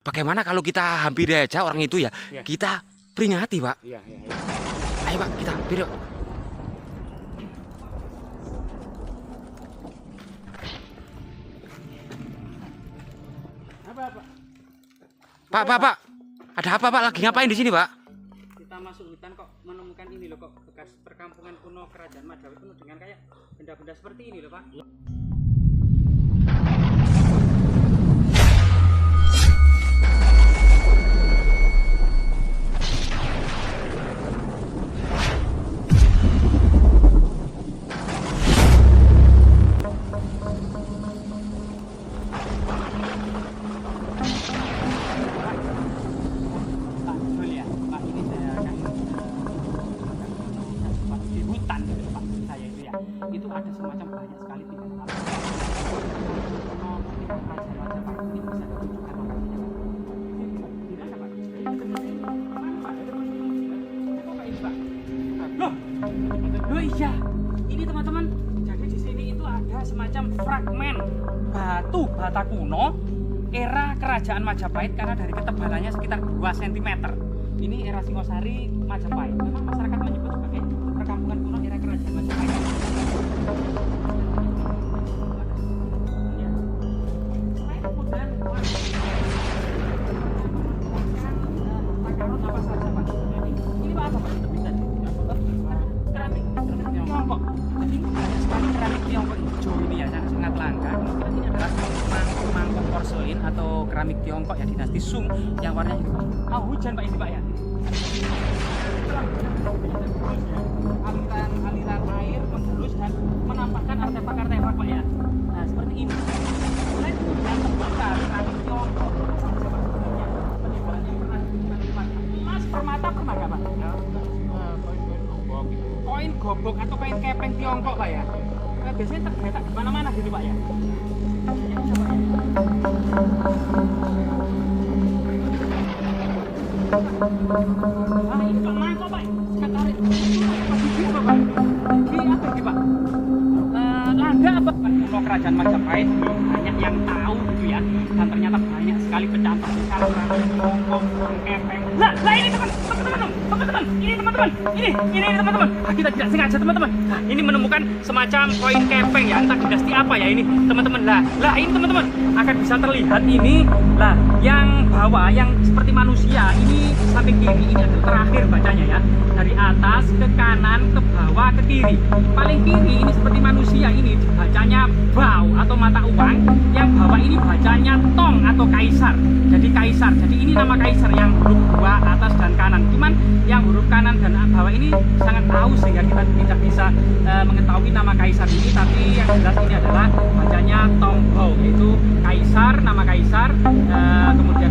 Bagaimana kalau kita hampiri aja orang itu ya? Iya. Kita peringati, Pak. Iya. Ayo, Pak, kita hampiri. Pak. Ada apa, Pak? Lagi ngapain di sini, Pak? Kita masuk hutan kok menemukan ini loh, kok bekas perkampungan kuno kerajaan Majapahit penuh dengan kayak benda-benda seperti ini loh, Pak. Pak, betul ya, Pak, ini saya akan di hutan gitu, Pak, saya itu ya. Itu ada semacam banyak sekali tinggal kuno kerajaan Majapahit ini bisa ditunjukkan lokasinya, Pak. Di mana, Pak? Loh iya, ini teman-teman. Jadi di sini itu ada semacam fragmen batu bata kuno era kerajaan Majapahit karena dari ketebalannya sekitar 2 cm. Ini era Singosari Majapahit. Memang masyarakat menyebut sebagai perkampungan kuno era kerajaan Majapahit. Ya. Selain kemudian makarun apa saja, Pak? Ini Pak apa, Pak? Keramik Tiongkok. Jadi banyak sekali keramik Tiongkok hijau ini ya, sangat langka. Kemungkinan ini adalah mangkok porselin atau keramik Tiongkok ya dinasti Sung yang warnanya itu. Hujan, Pak, ini, Pak, ya. Aliran air mengerus dan menampakkan artefak-artefak, Pak, ya. Nah, seperti ini. Selain yang terbakar keramik Tiongkok, peninggalan yang pernah ditemukan. Mas Permata pernah nggak, Pak? Koin gobok atau koin kepeng Tiongkok, Pak, ya. Biasanya tergeletak di mana-mana gitu, Pak, ya. Ini coba, ya. Nah, ini Pak mangkok, Pak. Saya tarik. Gigi apa, Pak? Gigi apa ini, Pak? Landa apa? Kuno kerajaan Majapahit belum banyak yang tahu gitu ya. Dan ternyata banyak sekali pecantok di sana. Tiongkok, kepeng. Lah ini teman-teman. Ini teman-teman. Ini teman-teman. Kita tidak sengaja, teman-teman. Nah, ini menemukan semacam koin kepeng ya, entah dinasti apa ya ini, teman-teman. Lah ini teman-teman akan bisa terlihat ini. Lah, yang bawah yang seperti manusia ini sampai kiri ini adalah terakhir bacanya ya. Dari atas ke kanan ke bawah ke kiri. Paling kiri ini seperti manusia ini bacanya bau atau mata uang. Yang bawah ini bacanya tong atau kaisar. Jadi kaisar. Jadi ini nama kaisar yang huruf 2 atas dan kanan. Cuman yang huruf kanan dan bawah ini sangat tahu sehingga kita tidak bisa mengetahui nama kaisar ini, tapi yang jelas ini adalah bacanya Tonghou, yaitu kaisar, nama kaisar, kemudian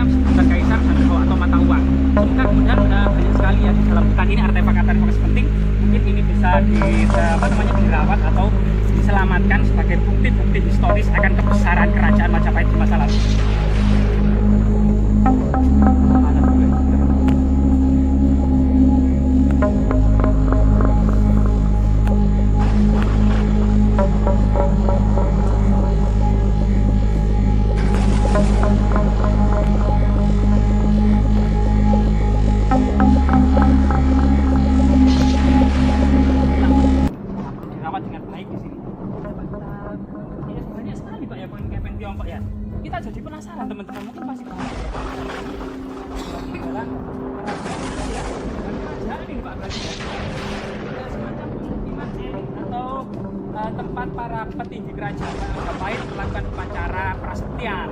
sebutan kaisar dan Hou atau mata uang. Semoga kemudian banyak sekali ya di dalam hutan ini artefak-artefak penting, mungkin ini bisa dirawat atau diselamatkan sebagai bukti-bukti historis akan kebesaran kerajaan Majapahit di masa lalu. Dirawat dengan baik di sini. Ya, banyak sekali, Pak, ya koin kepeng Tiongkok ya. Kita jadi penasaran, teman-teman, mungkin pasti tahu. Ini adalah kerajaan ini, Pak, berarti ya. Ada semacam pemukiman elit atau tempat para petinggi kerajaan Majapahit melakukan upacara prasetyaan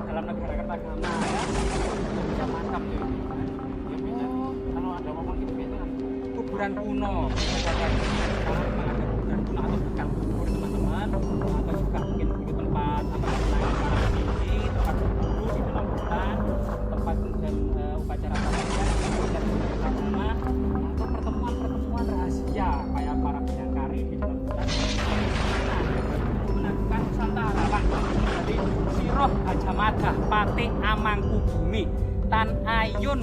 dalam negara kertagama ya. Bisa mantap ya ini. Kalau ada ngomong itu biasanya kuburan kuno. Kalau memang ada kuburan kuno atau bukan kubur, teman-teman, atau juga mungkin itu tempat para petinggi, tempat guru di dalam hutan, tempat kemudian upacara prasetyaan agama atau pertemuan rahasia kayak para bidangkari di dalam hutan. Menaklukkan Nusantara, Pak. Jadi Siroh Gajah Mada Pati Amangkubumi Tan Ayun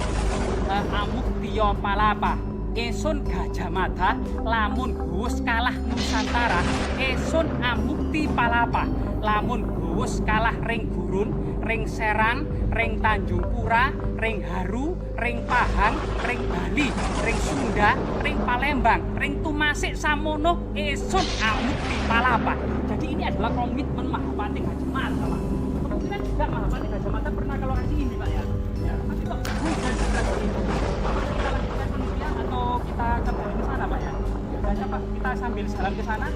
Amuk Tio Palapa Esun Gajah Mada lamun Guwus kalah Nusantara Esun Amukti Palapa lamun Guwus kalah ring gurun ring Serang, ring Tanjung Pura, ring Haru, ring Pahang, ring Bali, ring Sunda, ring Palembang, ring Tumasik, Samono, Esun, Amuk, Palapa. Jadi ini adalah komitmen Mahapati Gajah Mada, Pak. Kemungkinan juga Mahapati Gajah Mada pernah ke lokasi ini, Pak ya. Tapi kok hujan seperti ini? Kita lanjutkan dulu ya, atau kita kembali ke sana, Pak ya? Biasanya Pak, kita sambil jalan ke sana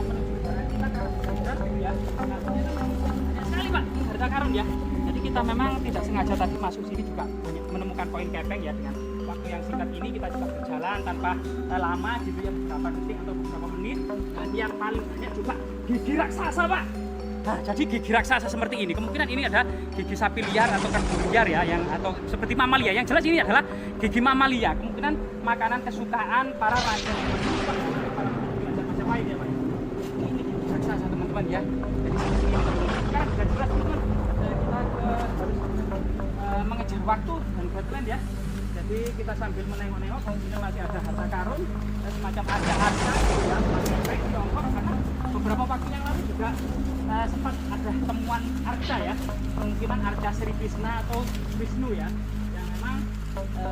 menuju jalan kita ke Jalan gitu ya. Nah, ternyata banyak sekali Pak ini harta karun ya. Jadi kita memang tidak sengaja tadi masuk sini juga menemukan koin kepeng ya. Dengan waktu yang singkat ini kita juga berjalan tanpa lama gitu ya, beberapa detik atau beberapa menit. Dan yang paling banyak juga gigi raksasa Pak. Nah, jadi gigi raksasa seperti ini, kemungkinan ini ada gigi sapi liar atau karbon liar ya, yang atau seperti mamalia. Yang jelas ini adalah gigi mamalia. Kemungkinan makanan kesukaan para raja Majapahit ya Pak. Ini gigi raksasa teman-teman ya. Jadi seperti ini teman-teman. Sekarang sudah jelas teman-teman, kita harus mengejar waktu dan kebetulan ya. Jadi kita sambil menengok-nengok, kemungkinan masih ada harta karun, semacam ada harta ya, baik Tiongkok, karena beberapa waktu yang lalu juga sempat ada temuan arca ya, kemungkinan arca Sri Krishna atau Wisnu ya, yang memang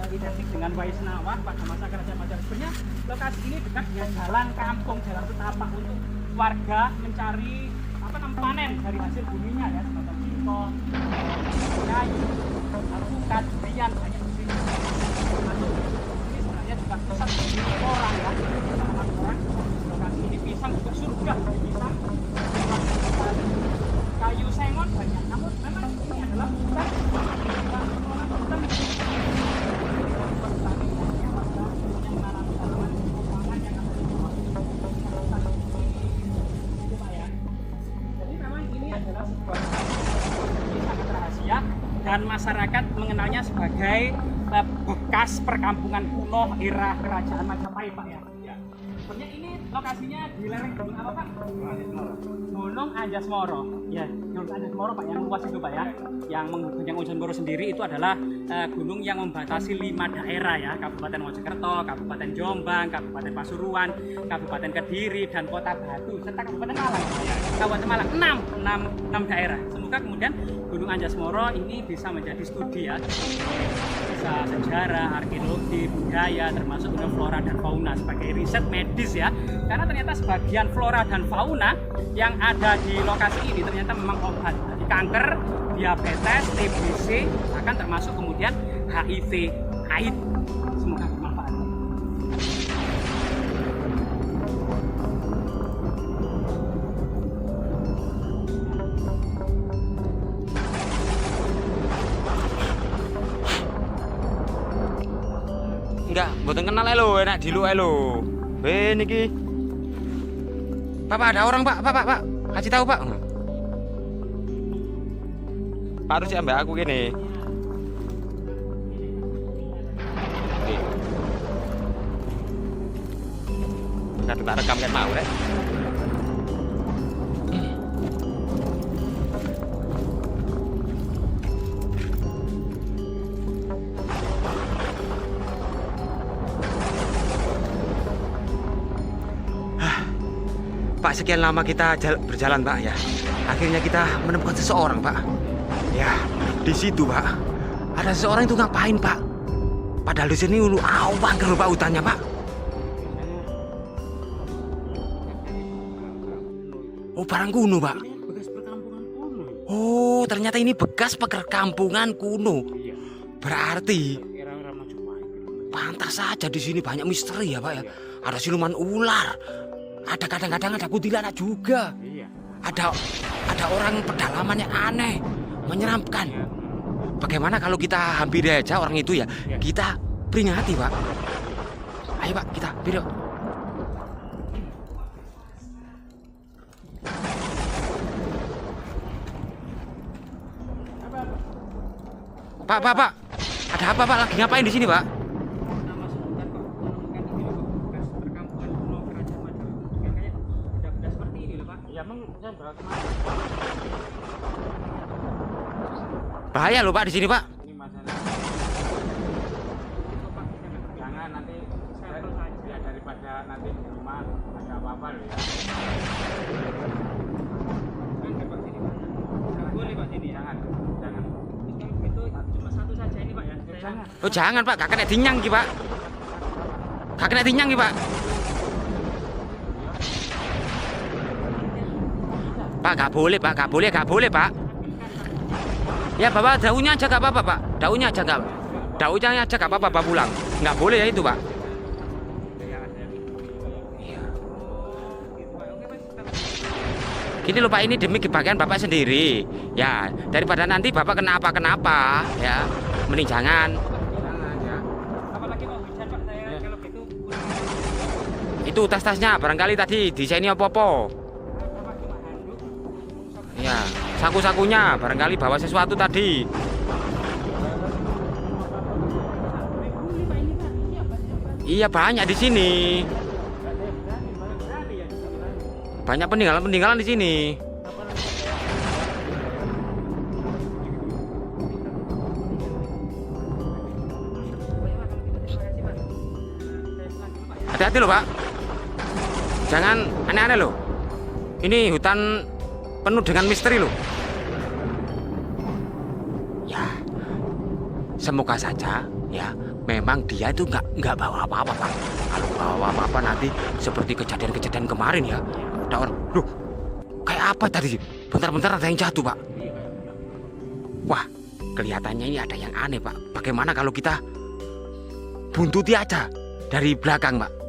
identik dengan Waisnawa pada masa kerajaan Majapahit. Sebenarnya lokasi ini dekat dengan jalan kampung, jalan setapak untuk warga mencari panen dari hasil buminya ya, semacam singkong, kayu, alpukat, durian, banyak di sini. Termasuk ini sebenarnya juga pusat orang ya, orang. Lokasi ini pisang juga surga dari pisang. Kayu sengon banyak, namun memang ini adalah hutan jadi memang ini adalah sebuah sangat rahasia dan masyarakat mengenalnya sebagai bekas perkampungan kuno era kerajaan Majapahit Pak ya. Sebenarnya ini lokasinya di lereng gunung apa Pak? Gunung Anjas-Moro. Ya, Gunung Anjas-Moro Pak yang luas itu Pak ya. Yang menghubungkan Anjas-Moro sendiri itu adalah gunung yang membatasi 5 daerah ya, Kabupaten Mojokerto, Kabupaten Jombang, Kabupaten Pasuruan, Kabupaten Kediri dan Kota Batu serta Kabupaten Malang. Kabupaten Malang 6 daerah. Semoga kemudian Gunung Anjas-Moro ini bisa menjadi studi ya. Bisa sejarah, arkeologi, budaya, termasuk juga flora dan fauna sebagai riset medis ya. Karena ternyata sebagian flora dan fauna yang ada di lokasi ini ternyata memang obat. Jadi kanker, diabetes, TBC, bahkan termasuk kemudian HIV, AIDS. Semoga bermanfaat. Enggak, mboten kenal ae lho, enak diluk ae lho. Niki. Pak, ada orang, Pak. Pak. Kasih tahu, Pak. Pak harus ambek aku gini. Kadang tak rekam kan mau rek. Pak, sekian lama kita berjalan Pak ya. Akhirnya kita menemukan seseorang Pak. Ya, di situ Pak. Ada seseorang itu ngapain Pak? Padahal di sini ulu awan kan Pak hutannya Pak. Oh, barang kuno Pak. Bekas perkampungan kuno. Oh, ternyata ini bekas perkampungan kuno. Berarti Era-era Majapahit. pantas saja di sini banyak misteri ya Pak ya. Ada siluman ular. Ada kadang-kadang ada kuntilanak juga. Iya. Ada orang pedalaman yang aneh, menyeramkan. Bagaimana kalau kita hampiri aja orang itu ya? Kita peringati, Pak. Ayo, Pak, kita hampiri. Pak. Ada apa, Pak? Lagi ngapain di sini, Pak? Bahaya loh Pak di sini Pak. Ini masalah. Pak, jangan nanti ya daripada nanti di rumah ada apa-apa loh ya. Kan Pak sini Pak. Boleh Pak sini jangan Oh jangan Pak, gak kena dinyang ki Pak. Gak kena dinyang ki Pak. Pak gak boleh Pak, gak boleh Pak. Ya bawa daunnya aja gak apa-apa Pak. Daunnya aja gak apa-apa Pak pulang. Nggak boleh ya itu Pak. Iya. Gini loh Pak, ini demi kebahagiaan Bapak sendiri. Ya daripada nanti Bapak kena apa-kenapa ya. Mending jangan. Apalagi mau hujan Pak, saya kalau gitu Itu tas-tasnya barangkali tadi desainnya apa-apa. Ya, saku-sakunya barangkali bawa sesuatu tadi. Iya banyak di sini. Banyak peninggalan-peninggalan di sini. Hati-hati loh Pak. Jangan aneh-aneh loh. Ini hutan penuh dengan misteri loh. Ya, semoga saja ya memang dia itu nggak bawa apa-apa Pak. Kalau bawa apa-apa nanti seperti kejadian-kejadian kemarin ya. Ada orang, loh, kayak apa tadi? Bentar-bentar ada yang jatuh Pak. Wah, kelihatannya ini ada yang aneh Pak. Bagaimana kalau kita buntuti aja dari belakang Pak?